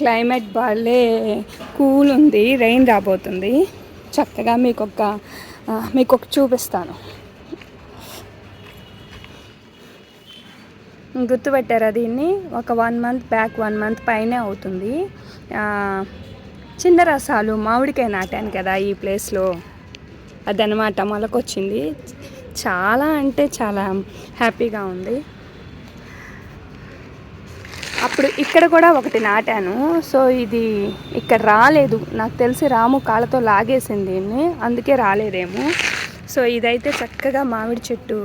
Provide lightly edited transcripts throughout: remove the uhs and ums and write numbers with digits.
Climate భలే cool ఉంది, rain రాబోతుంది. చక్కగా మీకు చూపిస్తాను. గుర్తుపెట్టారా దీన్ని? ఒక 1 మంత్ బ్యాక్, 1 మంత్ పైనే అవుతుంది. చిన్న రసాలు మామిడికాయ నాటాను కదా ఈ ప్లేస్లో, అదనమాట మొలకొచ్చింది. చాలా అంటే చాలా హ్యాపీగా ఉంది. అప్పుడు ఇక్కడ కూడా ఒకటి నాటాను. సో ఇది ఇక్కడ రాలేదు, నాకు తెలిసి రాము కాళ్ళతో లాగేసింది దీన్ని, అందుకే రాలేదేమో. సో ఇదైతే చక్కగా మామిడి చెట్టు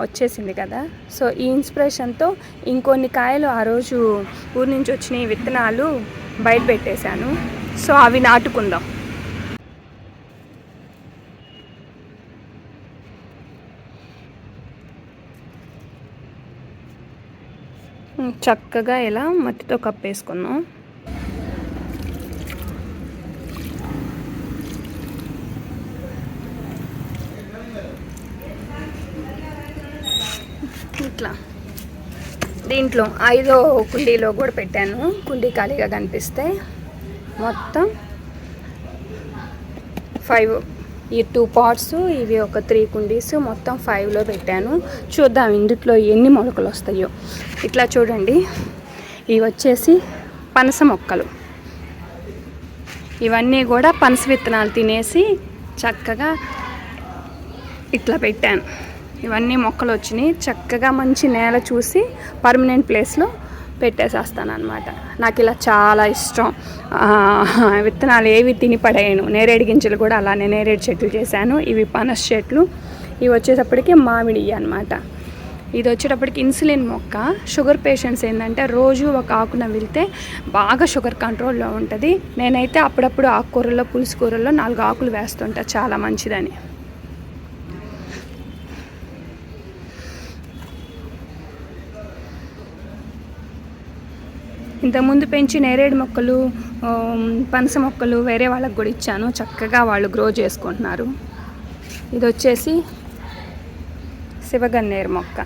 వచ్చేసింది కదా. సో ఈ ఇన్స్పిరేషన్తో ఇంకొన్ని కాయలు ఆ రోజు ఊరి నుంచి వచ్చిన విత్తనాలు బయట పెట్టేశాను. సో అవి నాటుకుందాం. చక్కగా ఇలా మట్టితో కప్పేసుకున్నాం. ఇట్లా దీంట్లో 5వ కుండీలో కూడా పెట్టాను, కుండీ ఖాళీగా కనిపిస్తే. మొత్తం 5, ఈ 2 పాట్స్, ఇవి ఒక 3 కుండీస్, మొత్తం 5లో పెట్టాను. చూద్దాం ఇందులో ఎన్ని మొలకలు వస్తాయో. ఇట్లా చూడండి, ఇవి వచ్చేసి పనస మొక్కలు. ఇవన్నీ కూడా పనస విత్తనాలు తినేసి చక్కగా ఇట్లా పెట్టాను. ఇవన్నీ మొక్కలు వచ్చినాయి. చక్కగా మంచి నేల చూసి పర్మనెంట్ ప్లేస్లో పెట్టేసేస్తాను అనమాట. నాకు ఇలా చాలా ఇష్టం. విత్తనాలు ఏవి తిని పడేయను. నేరేడు గింజలు కూడా అలానే నేరేడు చెట్లు చేశాను. ఇవి పనస చెట్లు. ఇవి వచ్చేటప్పటికి మామిడి అనమాట. ఇది వచ్చేటప్పటికి ఇన్సులిన్ మొక్క. షుగర్ పేషెంట్స్ ఏంటంటే రోజు ఒక ఆకున వెళ్తే బాగా షుగర్ కంట్రోల్లో ఉంటుంది. నేనైతే అప్పుడప్పుడు ఆకుకూరల్లో, పులుసు కూరల్లో 4 ఆకులు వేస్తుంటా, చాలా మంచిదని. ఇంతకుముందు పెంచి నేరేడు మొక్కలు, పనస మొక్కలు వేరే వాళ్ళకి కూడా ఇచ్చాను. చక్కగా వాళ్ళు గ్రో చేసుకుంటున్నారు. ఇది వచ్చేసి శివగన్నేరు మొక్క.